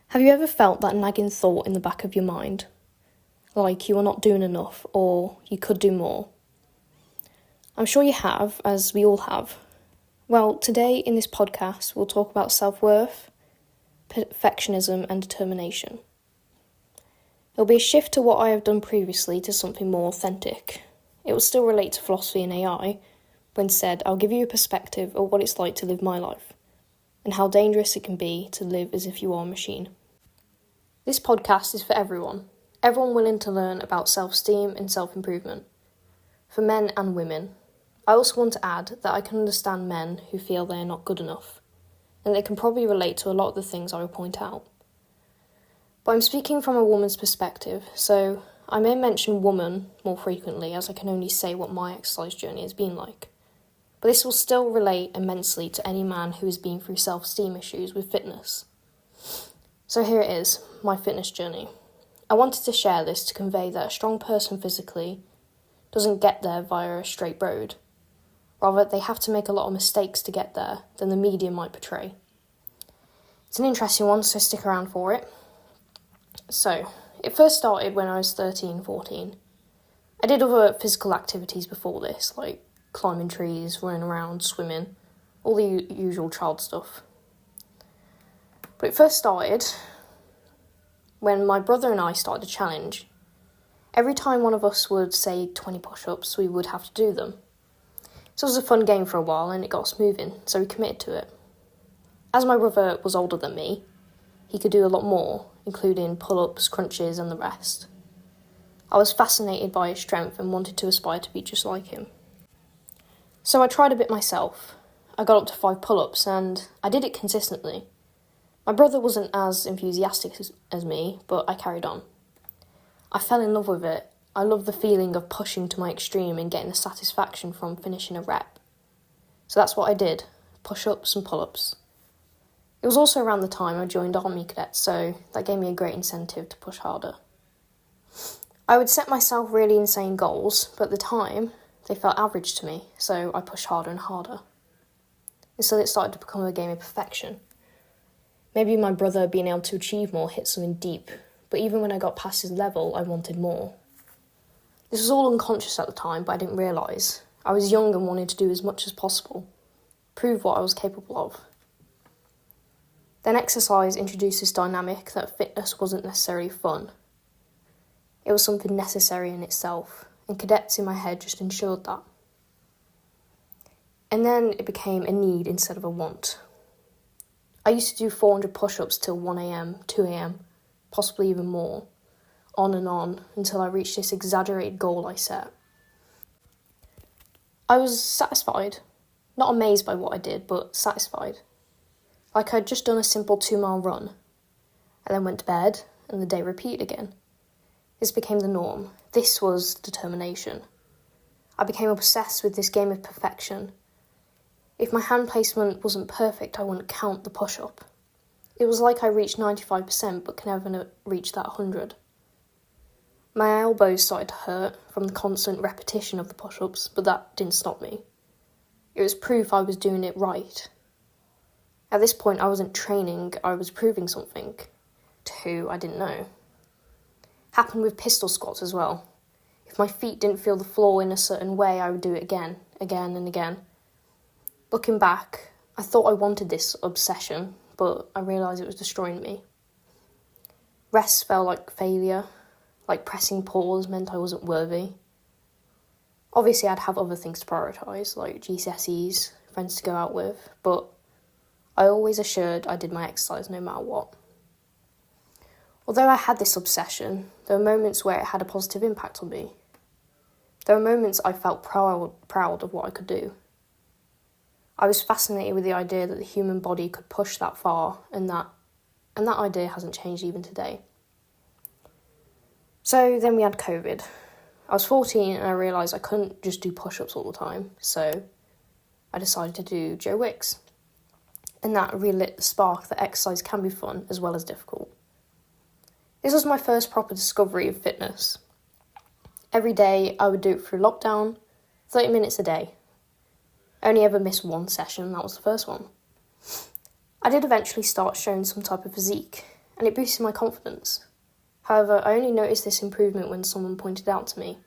Have you ever felt that nagging thought in the back of your mind? Like you are not doing enough or you could do more? I'm sure you have, as we all have. Well, today in this podcast, we'll talk about self-worth, perfectionism and determination. It'll be a shift to what I have done previously to something more authentic. It will still relate to philosophy and AI, but instead I'll give you a perspective of what it's like to live my life and how dangerous it can be to live as if you are a machine. This podcast is for everyone willing to learn about self-esteem and self-improvement, for men and women. I also want to add that I can understand men who feel they are not good enough, and they can probably relate to a lot of the things I will point out. But I'm speaking from a woman's perspective, so I may mention woman more frequently as I can only say what my exercise journey has been like. But this will still relate immensely to any man who has been through self-esteem issues with fitness. So here it is, my fitness journey. I wanted to share this to convey that a strong person physically doesn't get there via a straight road. Rather, they have to make a lot of mistakes to get there than the media might portray. It's an interesting one, so stick around for it. So, it first started when I was 13, 14. I did other physical activities before this, like climbing trees, running around, swimming, all the usual child stuff. But it first started when my brother and I started a challenge. Every time one of us would say 20 push-ups, we would have to do them. So it was a fun game for a while and it got us moving, so we committed to it. As my brother was older than me, he could do a lot more, including pull-ups, crunches and the rest. I was fascinated by his strength and wanted to aspire to be just like him. So I tried a bit myself. I got up to 5 pull-ups and I did it consistently. My brother wasn't as enthusiastic as me, but I carried on. I fell in love with it. I loved the feeling of pushing to my extreme and getting the satisfaction from finishing a rep. So that's what I did, push-ups and pull-ups. It was also around the time I joined Army Cadets, so that gave me a great incentive to push harder. I would set myself really insane goals, but at the time, they felt average to me, so I pushed harder and harder. And so it started to become a game of perfection. Maybe my brother being able to achieve more hit something deep, but even when I got past his level, I wanted more. This was all unconscious at the time, but I didn't realise. I was young and wanted to do as much as possible, prove what I was capable of. Then exercise introduced this dynamic that fitness wasn't necessarily fun. It was something necessary in itself, and cadets in my head just ensured that. And then it became a need instead of a want. I used to do 400 push-ups till 1am, 2am, possibly even more, on and on, until I reached this exaggerated goal I set. I was satisfied, not amazed by what I did, but satisfied. Like I'd just done a simple 2-mile run. I then went to bed, and the day repeated again. This became the norm. This was determination. I became obsessed with this game of perfection. If my hand placement wasn't perfect, I wouldn't count the push-up. It was like I reached 95% but could never reach that 100. My elbows started to hurt from the constant repetition of the push-ups, but that didn't stop me. It was proof I was doing it right. At this point, I wasn't training, I was proving something to who I didn't know. Happened with pistol squats as well. If my feet didn't feel the floor in a certain way, I would do it again and again. Looking back, I thought I wanted this obsession, but I realised it was destroying me. Rest felt like failure, like pressing pause meant I wasn't worthy. Obviously, I'd have other things to prioritise, like GCSEs, friends to go out with, but I always assured I did my exercise no matter what. Although I had this obsession, there were moments where it had a positive impact on me. There were moments I felt proud of what I could do. I was fascinated with the idea that the human body could push that far, and that idea hasn't changed even today. So then we had COVID. I was 14 and I realised I couldn't just do push-ups all the time, so I decided to do Joe Wicks. And that relit the spark that exercise can be fun as well as difficult. This was my first proper discovery of fitness. Every day I would do it through lockdown, 30 minutes a day. I only ever missed one session, that was the first one. I did eventually start showing some type of physique, and it boosted my confidence. However, I only noticed this improvement when someone pointed it out to me.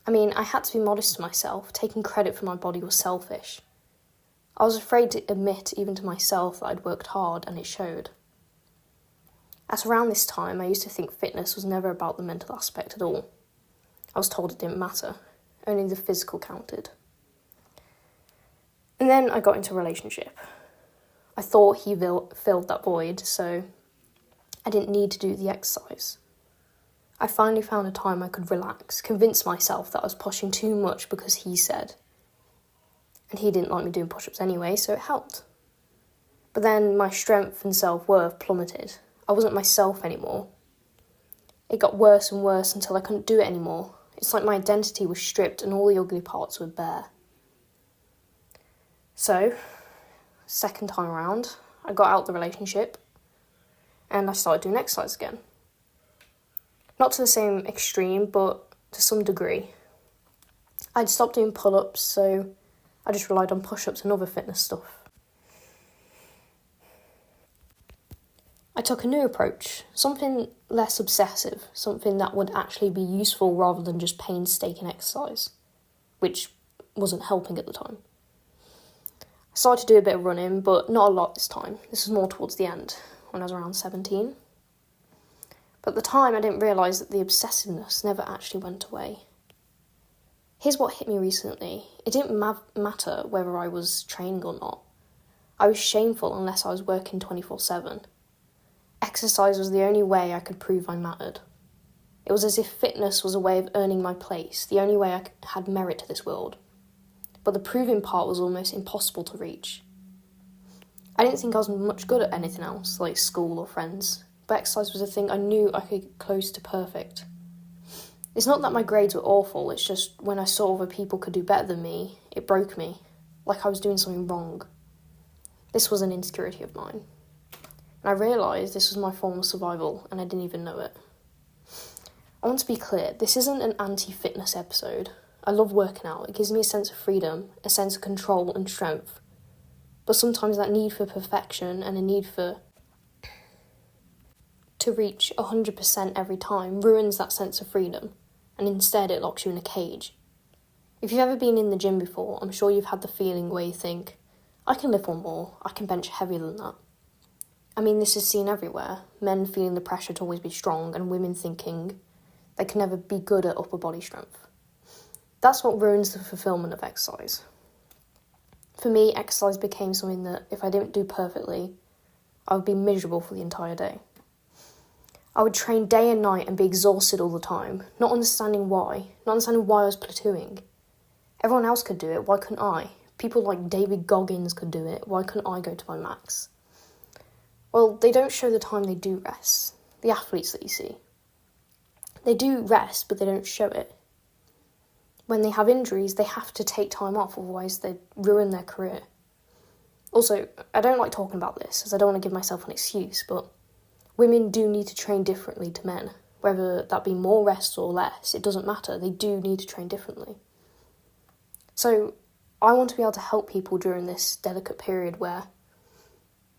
I mean, I had to be modest to myself. Taking credit for my body was selfish. I was afraid to admit, even to myself, that I'd worked hard, and it showed. At around this time, I used to think fitness was never about the mental aspect at all. I was told it didn't matter, only the physical counted. And then I got into a relationship. I thought he filled that void, so I didn't need to do the exercise. I finally found a time I could relax, convince myself that I was pushing too much because he said. And he didn't like me doing push-ups anyway, so it helped. But then my strength and self-worth plummeted. I wasn't myself anymore. It got worse and worse until I couldn't do it anymore. It's like my identity was stripped and all the ugly parts were bare. So, second time around, I got out of the relationship and I started doing exercise again. Not to the same extreme, but to some degree. I'd stopped doing pull-ups, so I just relied on push-ups and other fitness stuff. I took a new approach, something less obsessive, something that would actually be useful rather than just painstaking exercise, which wasn't helping at the time. I started to do a bit of running, but not a lot this time. This was more towards the end, when I was around 17. But at the time, I didn't realise that the obsessiveness never actually went away. Here's what hit me recently. It didn't matter whether I was training or not. I was shameful unless I was working 24/7. Exercise was the only way I could prove I mattered. It was as if fitness was a way of earning my place, the only way I had merit to this world. But the proving part was almost impossible to reach. I didn't think I was much good at anything else, like school or friends, but exercise was a thing I knew I could get close to perfect. It's not that my grades were awful, it's just when I saw other people could do better than me, it broke me, like I was doing something wrong. This was an insecurity of mine. And I realised this was my form of survival, and I didn't even know it. I want to be clear, this isn't an anti-fitness episode. I love working out, it gives me a sense of freedom, a sense of control and strength. But sometimes that need for perfection and a need to reach 100% every time ruins that sense of freedom, and instead it locks you in a cage. If you've ever been in the gym before, I'm sure you've had the feeling where you think, I can lift one more, I can bench heavier than that. I mean, this is seen everywhere, men feeling the pressure to always be strong and women thinking they can never be good at upper body strength. That's what ruins the fulfillment of exercise. For me, exercise became something that if I didn't do perfectly, I would be miserable for the entire day. I would train day and night and be exhausted all the time, not understanding why I was platooing. Everyone else could do it, why couldn't I? People like David Goggins could do it, why couldn't I go to my max? Well, they don't show the time they do rest, the athletes that you see. They do rest, but they don't show it. When they have injuries, they have to take time off, otherwise they ruin their career. Also, I don't like talking about this, as I don't want to give myself an excuse, but women do need to train differently to men. Whether that be more rest or less, it doesn't matter. They do need to train differently. So, I want to be able to help people during this delicate period where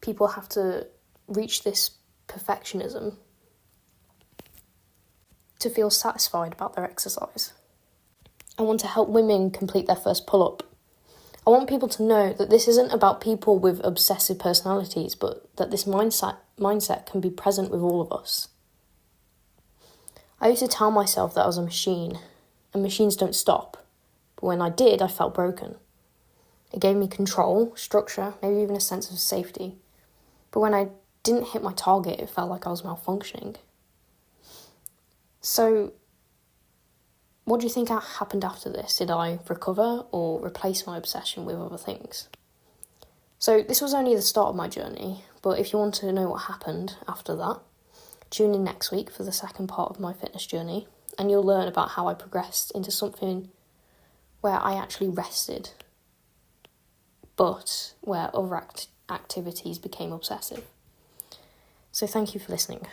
people have to reach this perfectionism to feel satisfied about their exercise. I want to help women complete their first pull-up. I want people to know that this isn't about people with obsessive personalities, but that this mindset can be present with all of us. I used to tell myself that I was a machine, and machines don't stop. But when I did, I felt broken. It gave me control, structure, maybe even a sense of safety. But when I didn't hit my target, it felt like I was malfunctioning. So, what do you think happened after this? Did I recover or replace my obsession with other things? So this was only the start of my journey, but if you want to know what happened after that, tune in next week for the second part of my fitness journey, and you'll learn about how I progressed into something where I actually rested, but where other activities became obsessive. So thank you for listening.